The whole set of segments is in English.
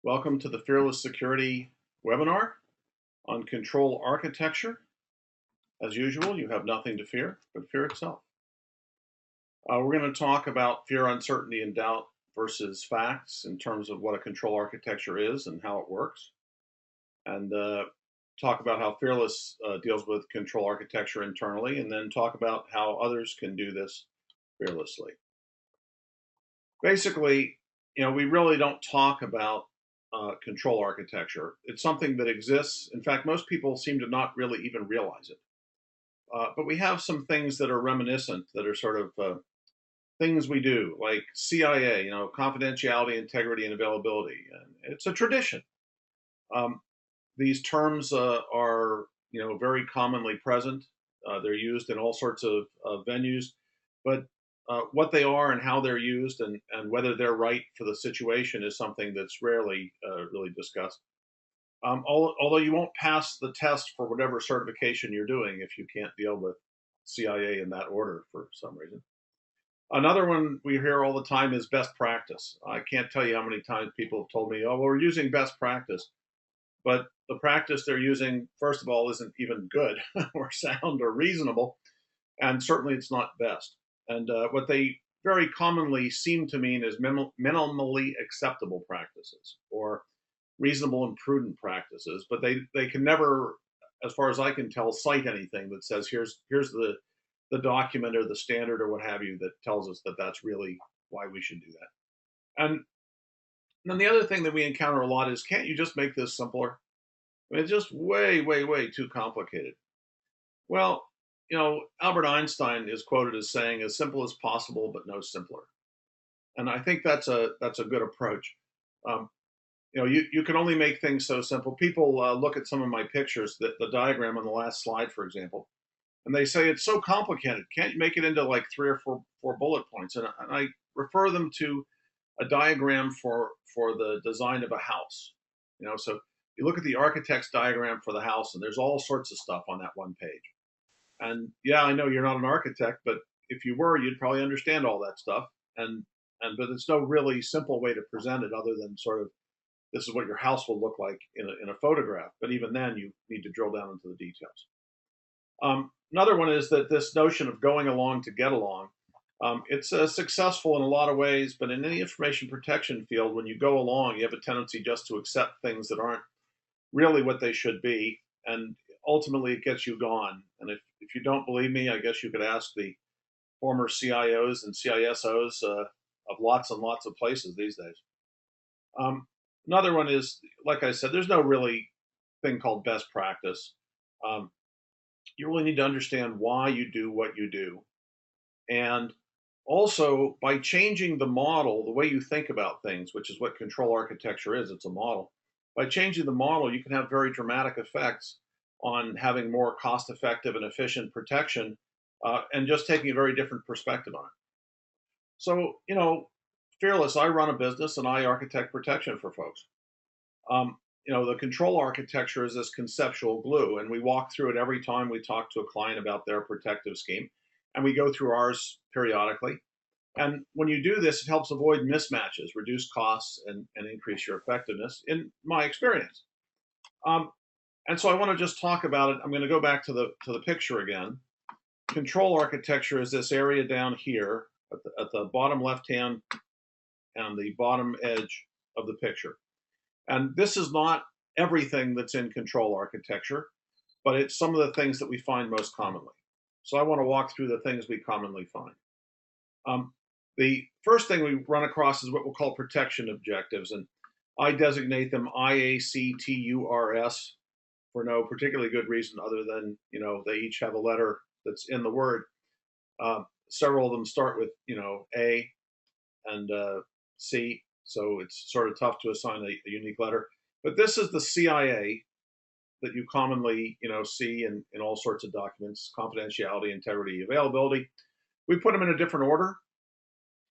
Welcome to the Fearless Security webinar on control architecture. As usual, you have nothing to fear but fear itself. We're going to talk about fear, uncertainty, and doubt versus facts in terms of what a control architecture is and how it works, and talk about how Fearless deals with control architecture internally, and then talk about how others can do this fearlessly. Basically, we really don't talk about control architecture. It's something that exists. In fact, most people seem to not really even realize it. But we have some things that are reminiscent, that are sort of things we do, like CIA, confidentiality, integrity, and availability. And it's a tradition. Um, these terms are, very commonly present. They're used in all sorts of venues, but what they are and how they're used and whether they're right for the situation is something that's rarely really discussed. Although you won't pass the test for whatever certification you're doing if you can't deal with CIA in that order for some reason. Another one we hear all the time is best practice. I can't tell you how many times people have told me, oh, well, we're using best practice. But the practice they're using, first of all, isn't even good or sound or reasonable. And certainly it's not best. And what they very commonly seem to mean is minimally acceptable practices or reasonable and prudent practices, but they can never, as far as I can tell, cite anything that says here's the document or the standard or what have you that tells us that that's really why we should do that. And then the other thing that we encounter a lot is, can't you just make this simpler? I mean, it's just way, way, way too complicated. Well, Albert Einstein is quoted as saying, "As simple as possible, but no simpler." And I think that's a good approach. Um, you can only make things so simple. People look at some of my pictures, the diagram on the last slide, for example, and they say it's so complicated. Can't you make it into like three or four bullet points? And I refer them to a diagram for the design of a house. So you look at the architect's diagram for the house, and there's all sorts of stuff on that one page. And yeah, I know you're not an architect, but if you were, you'd probably understand all that stuff. But it's no really simple way to present it other than sort of, this is what your house will look like in a photograph. But even then, you need to drill down into the details. Another one is that this notion of going along to get along. It's successful in a lot of ways, but in any information protection field, when you go along, you have a tendency just to accept things that aren't really what they should be, and ultimately it gets you gone. And if you don't believe me, I guess you could ask the former CIOs and CISOs of lots and lots of places these days. Another one is, like I said, there's no really thing called best practice. You really need to understand why you do what you do. And also, by changing the model, the way you think about things, which is what control architecture is, it's a model. By changing the model, you can have very dramatic effects on having more cost-effective and efficient protection, and just taking a very different perspective on it. So, Fearless, I run a business and I architect protection for folks. The control architecture is this conceptual glue, and we walk through it every time we talk to a client about their protective scheme, and we go through ours periodically. And when you do this, it helps avoid mismatches, reduce costs, and increase your effectiveness, in my experience. And so I want to just talk about it. I'm going to go back to the picture again. Control architecture is this area down here at the bottom left hand and the bottom edge of the picture. And this is not everything that's in control architecture, but it's some of the things that we find most commonly. So I want to walk through the things we commonly find. The first thing we run across is what we'll call protection objectives, and I designate them IACTURS for no particularly good reason other than, they each have a letter that's in the word. Several of them start with, A and C, so it's sort of tough to assign a unique letter. But this is the CIA that you commonly, see in all sorts of documents: confidentiality, integrity, availability. We put them in a different order.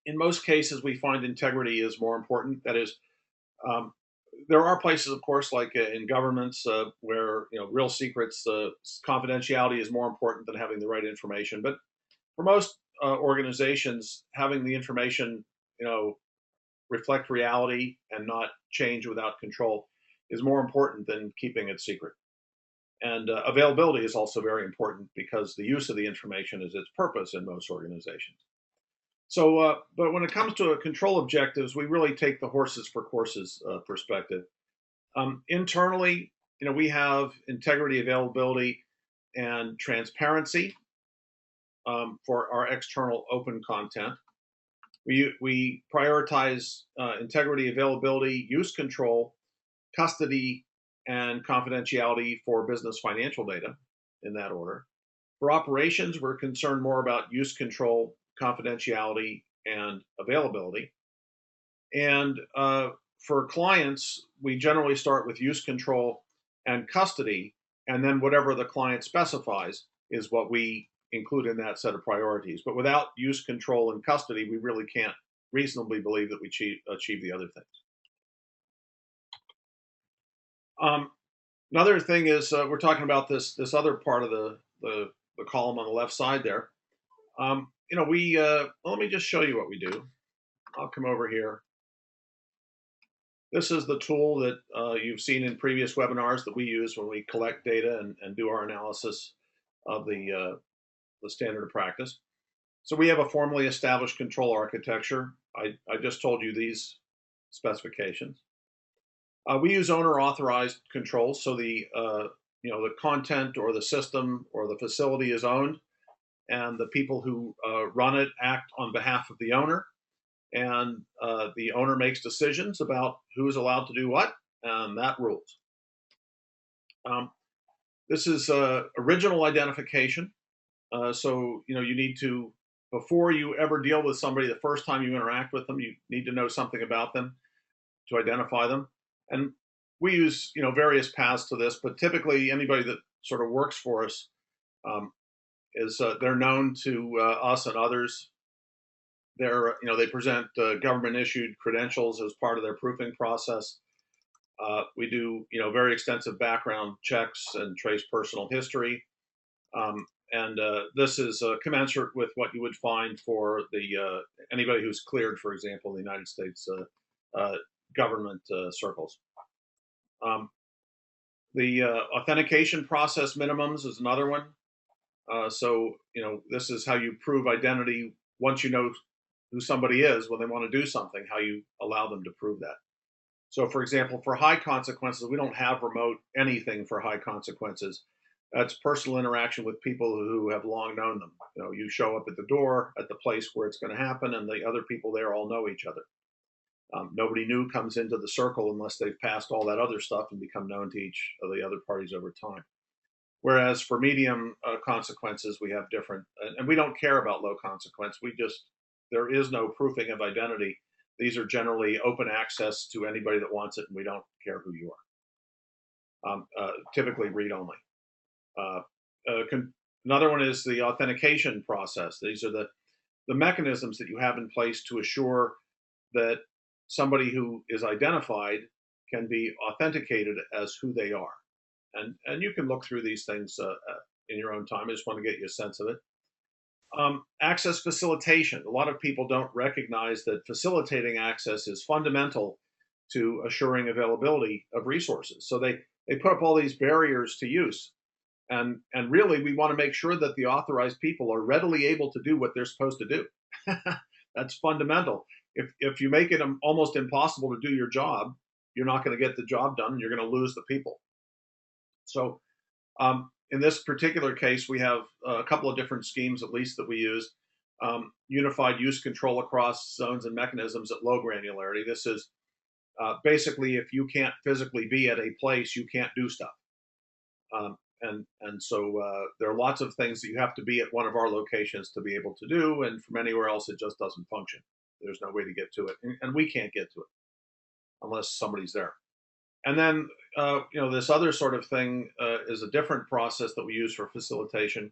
In most cases, we find integrity is more important. That is, there are places, of course, like in governments, where real secrets, confidentiality is more important than having the right information. But for most organizations, having the information, reflect reality and not change without control is more important than keeping it secret. And availability is also very important because the use of the information is its purpose in most organizations. So, but when it comes to control objectives, we really take the horses for courses perspective. Internally, we have integrity, availability, and transparency for our external open content. We prioritize integrity, availability, use control, custody, and confidentiality for business financial data in that order. For operations, we're concerned more about use control, confidentiality, and availability. And for clients, we generally start with use control and custody, and then whatever the client specifies is what we include in that set of priorities. But without use control and custody, we really can't reasonably believe that we achieve the other things. Another thing is we're talking about this other part of the column on the left side there. Let me just show you what we do. I'll come over here. This is the tool that you've seen in previous webinars that we use when we collect data and do our analysis of the standard of practice. So we have a formally established control architecture. I just told you these specifications. We use owner-authorized controls, so the content or the system or the facility is owned, and the people who run it act on behalf of the owner, and the owner makes decisions about who is allowed to do what, and that rules. This is original identification. So you need to, before you ever deal with somebody, the first time you interact with them, you need to know something about them to identify them. And we use various paths to this, but typically anybody that sort of works for us is they're known to us and others. They present government issued credentials as part of their proofing process. We do very extensive background checks and trace personal history. And this is commensurate with what you would find for anybody who's cleared, for example, in the United States government circles. The authentication process minimums is another one. So this is how you prove identity once you know who somebody is when they want to do something, how you allow them to prove that. So, for example, for high consequences, we don't have remote anything for high consequences. That's personal interaction with people who have long known them. You show up at the door at the place where it's going to happen, and the other people there all know each other. Nobody new comes into the circle unless they've passed all that other stuff and become known to each of the other parties over time. Whereas for medium consequences, we have different, and we don't care about low consequence. There is no proofing of identity. These are generally open access to anybody that wants it, and we don't care who you are. Typically read only. Another one is the authentication process. These are the mechanisms that you have in place to assure that somebody who is identified can be authenticated as who they are. And you can look through these things in your own time. I just want to get you a sense of it. Access facilitation. A lot of people don't recognize that facilitating access is fundamental to assuring availability of resources. So they put up all these barriers to use. And really, we want to make sure that the authorized people are readily able to do what they're supposed to do. That's fundamental. If you make it almost impossible to do your job, you're not going to get the job done, and you're going to lose the people. So in this particular case, we have a couple of different schemes, at least, that we use. Unified use control across zones and mechanisms at low granularity. This is basically if you can't physically be at a place, you can't do stuff. And so there are lots of things that you have to be at one of our locations to be able to do, and from anywhere else, it just doesn't function. There's no way to get to it, and we can't get to it unless somebody's there. And then, this other sort of thing is a different process that we use for facilitation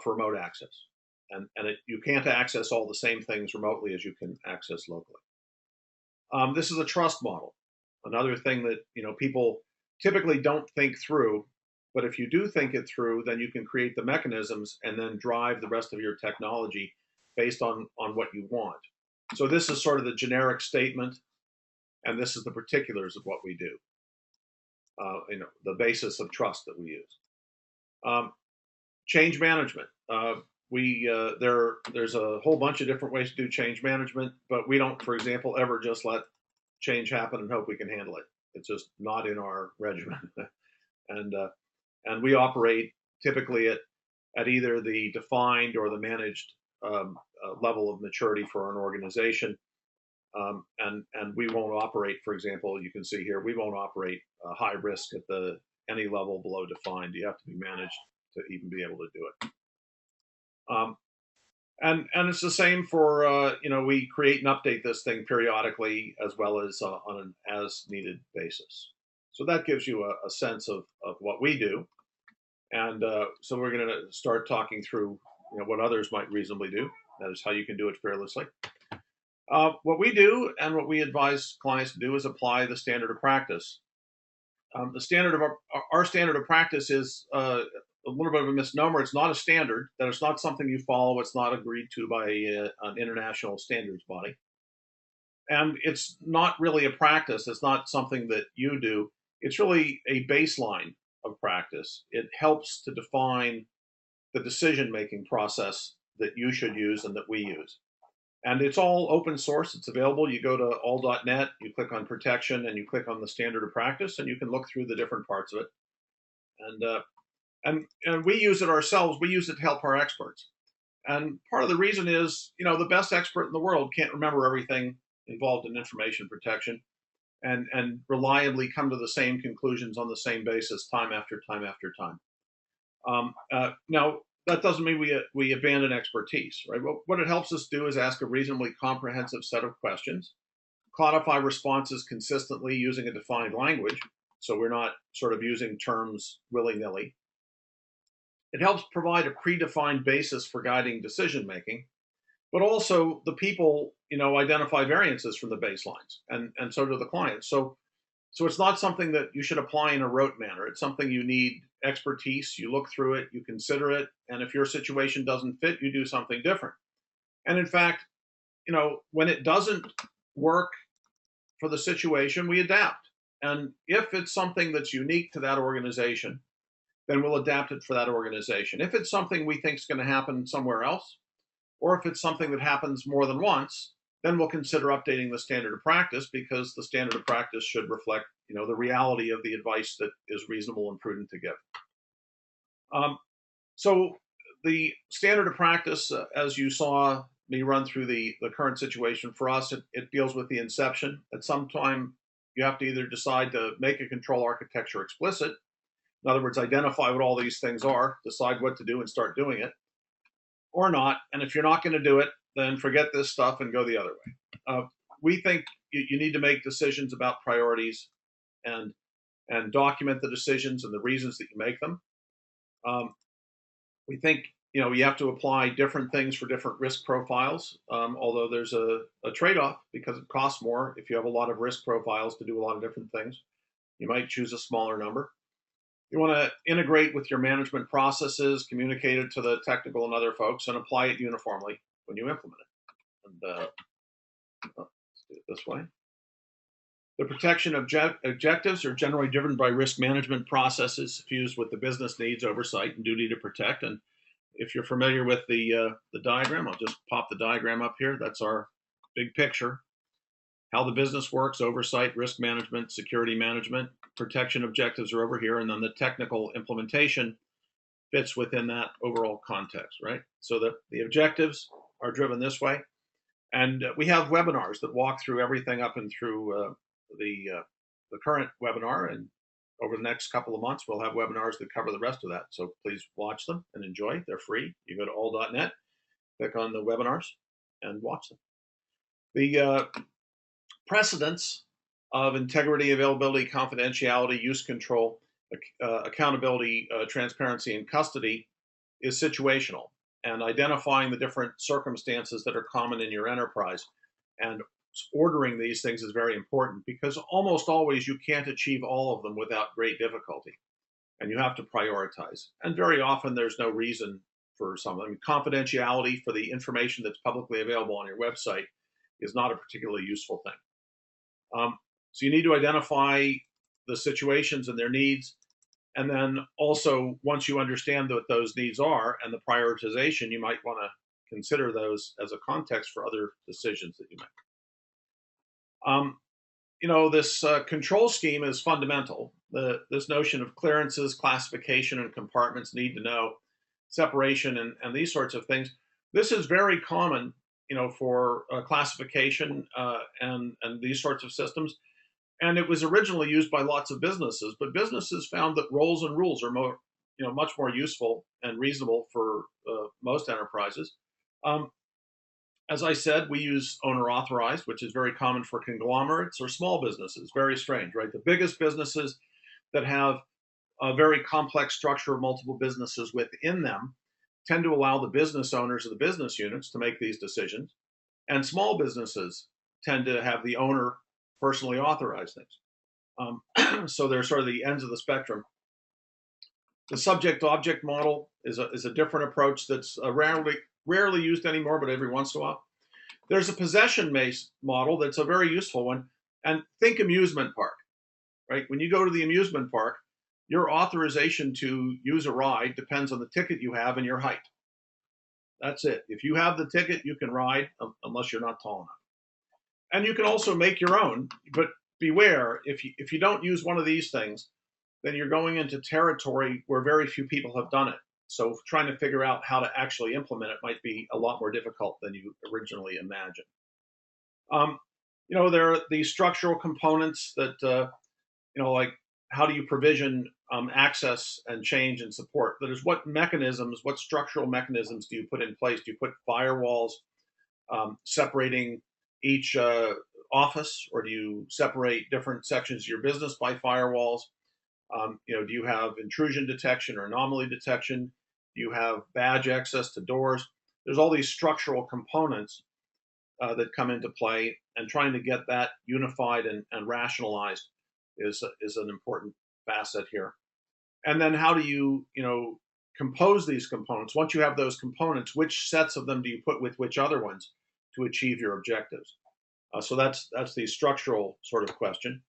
for remote access. And you can't access all the same things remotely as you can access locally. This is a trust model. Another thing that, people typically don't think through, but if you do think it through, then you can create the mechanisms and then drive the rest of your technology based on what you want. So this is sort of the generic statement, and this is the particulars of what we do. The basis of trust that we use. Um, Change management. There's a whole bunch of different ways to do change management, but we don't, for example, ever just let change happen and hope we can handle it. It's just not in our regimen, and we operate typically at either the defined or the managed level of maturity for an organization. And we won't operate, for example, you can see here, we won't operate high risk at any level below defined. You have to be managed to even be able to do it. And it's the same for we create and update this thing periodically as well as on an as needed basis. So that gives you a sense of what we do. And so we're going to start talking through what others might reasonably do. That is how you can do it fearlessly. What we do and what we advise clients to do is apply the standard of practice. The standard of our standard of practice is a little bit of a misnomer. It's not a standard. That it's not something you follow. It's not agreed to by an international standards body, and it's not really a practice. It's not something that you do. It's really a baseline of practice. It helps to define the decision-making process that you should use and that we use. And it's all open source. It's available. You go to all.net, you click on protection, and you click on the standard of practice, and you can look through the different parts of it. And we use it ourselves. We use it to help our experts. And part of the reason is, the best expert in the world can't remember everything involved in information protection and reliably come to the same conclusions on the same basis time after time after time. Now, that doesn't mean we abandon expertise, right? What it helps us do is ask a reasonably comprehensive set of questions, codify responses consistently using a defined language, so we're not sort of using terms willy-nilly. It helps provide a predefined basis for guiding decision making, but also the people, identify variances from the baselines, and so do the clients. So it's not something that you should apply in a rote manner. It's something you need expertise. You look through it, you consider it, and if your situation doesn't fit, you do something different. And in fact, when it doesn't work for the situation, we adapt. And if it's something that's unique to that organization, then we'll adapt it for that organization. If it's something we think is going to happen somewhere else, or if it's something that happens more than once, then we'll consider updating the standard of practice, because the standard of practice should reflect, the reality of the advice that is reasonable and prudent to give. So the standard of practice, as you saw me run through the current situation for us, it deals with the inception. At some time, you have to either decide to make a control architecture explicit. In other words, identify what all these things are, decide what to do and start doing it, or not. And if you're not going to do it, then forget this stuff and go the other way. We think you need to make decisions about priorities and document the decisions and the reasons that you make them. We think you have to apply different things for different risk profiles, although there's a trade-off, because it costs more if you have a lot of risk profiles to do a lot of different things. You might choose a smaller number. You want to integrate with your management processes, communicate it to the technical and other folks, and apply it uniformly when you implement it. And let's do it this way. The protection objectives are generally driven by risk management processes fused with the business needs, oversight, and duty to protect. And if you're familiar with the diagram, I'll just pop the diagram up here. That's our big picture. How the business works: oversight, risk management, security management. Protection objectives are over here, and then the technical implementation fits within that overall context, right? So the objectives are driven this way. And we have webinars that walk through everything up and through the current webinar, and over the next couple of months, we'll have webinars that cover the rest of that. So please watch them and enjoy. They're free. You go to all.net, click on the webinars, and watch them. The precedents of integrity, availability, confidentiality, use control, accountability, transparency, and custody is situational, and identifying the different circumstances that are common in your enterprise and ordering these things is very important, because almost always you can't achieve all of them without great difficulty, and you have to prioritize. And very often there's no reason for some. I mean, confidentiality for the information that's publicly available on your website is not a particularly useful thing. So you need to identify the situations and their needs. And then also, once you understand what those needs are and the prioritization, you might want to consider those as a context for other decisions that you make. This control scheme is fundamental. This notion of clearances, classification, and compartments, need to know, separation, and these sorts of things. This is very common, for classification and these sorts of systems. And it was originally used by lots of businesses, but businesses found that roles and rules are much more useful and reasonable for most enterprises. As I said, we use owner authorized, which is very common for conglomerates or small businesses. Very strange, right? The biggest businesses that have a very complex structure of multiple businesses within them tend to allow the business owners of the business units to make these decisions. And small businesses tend to have the owner personally authorize things. So they're sort of the ends of the spectrum. The subject-object model is a different approach that's rarely used anymore, but every once in a while. There's a possession-based model that's a very useful one. And think amusement park, right? When you go to the amusement park, your authorization to use a ride depends on the ticket you have and your height. That's it. If you have the ticket, you can ride, unless you're not tall enough. And you can also make your own, but beware, if you don't use one of these things, then you're going into territory where very few people have done it. So trying to figure out how to actually implement it might be a lot more difficult than you originally imagined. There are these structural components that, like how do you provision access and change and support? That is, what structural mechanisms do you put in place? Do you put firewalls separating each office, or do you separate different sections of your business by firewalls? Do you have intrusion detection or anomaly detection? Do you have badge access to doors? There's all these structural components that come into play, and trying to get that unified and rationalized is an important facet here. And then how do you, compose these components? Once you have those components, which sets of them do you put with which other ones to achieve your objectives? So that's the structural sort of question.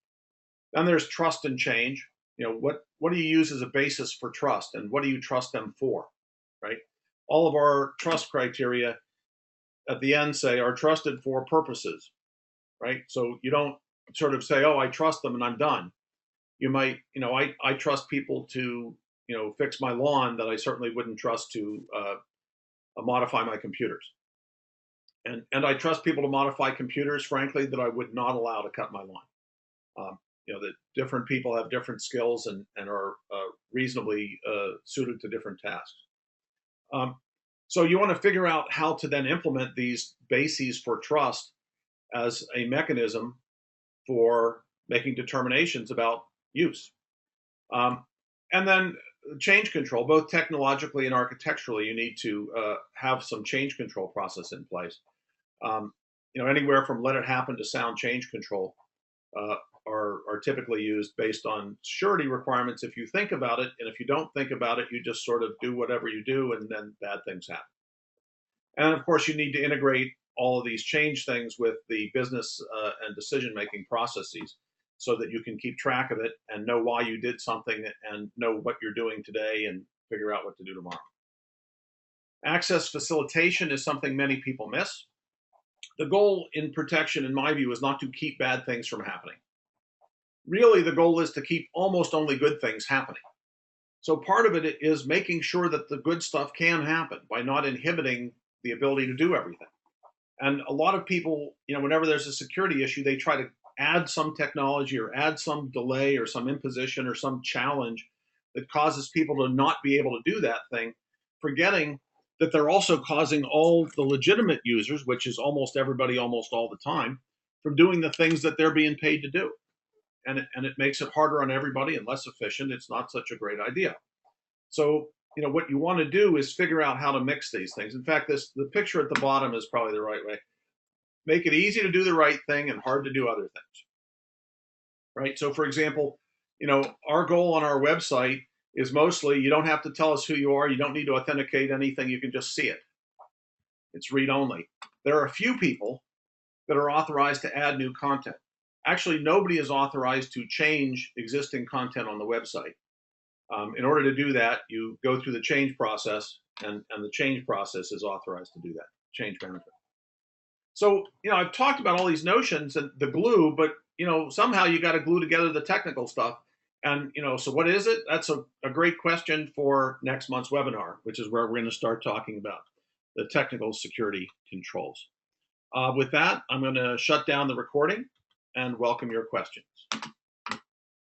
Then there's trust and change. What do you use as a basis for trust, and what do you trust them for, right? All of our trust criteria at the end say are trusted for purposes, right? So you don't sort of say, oh, I trust them and I'm done. You might, I trust people to, fix my lawn that I certainly wouldn't trust to modify my computers. And I trust people to modify computers, frankly, that I would not allow to cut my lawn. That different people have different skills and are reasonably suited to different tasks. So you want to figure out how to then implement these bases for trust as a mechanism for making determinations about use. And then change control, both technologically and architecturally, you need to have some change control process in place. Anywhere from let it happen to sound change control are typically used based on surety requirements if you think about it, and if you don't think about it, you just sort of do whatever you do, and then bad things happen. And of course, you need to integrate all of these change things with the business and decision-making processes so that you can keep track of it and know why you did something and know what you're doing today and figure out what to do tomorrow. Access facilitation is something many people miss. The goal in protection, in my view, is not to keep bad things from happening. Really, the goal is to keep almost only good things happening. So part of it is making sure that the good stuff can happen by not inhibiting the ability to do everything. And a lot of people, whenever there's a security issue, they try to add some technology or add some delay or some imposition or some challenge that causes people to not be able to do that thing, forgetting that they're also causing all the legitimate users, which is almost everybody almost all the time, from doing the things that they're being paid to do. And it makes it harder on everybody and less efficient. It's not such a great idea. So, what you want to do is figure out how to mix these things. In fact, the picture at the bottom is probably the right way. Make it easy to do the right thing and hard to do other things, right? So, for example, our goal on our website is mostly you don't have to tell us who you are. You don't need to authenticate anything. You can just see it. It's read only. There are a few people that are authorized to add new content. Actually, nobody is authorized to change existing content on the website. In order to do that, you go through the change process, and the change process is authorized to do that, change management. So, I've talked about all these notions and the glue, but, somehow you got to glue together the technical stuff. And, so what is it? That's a great question for next month's webinar, which is where we're going to start talking about the technical security controls. With that, I'm going to shut down the recording and welcome your questions.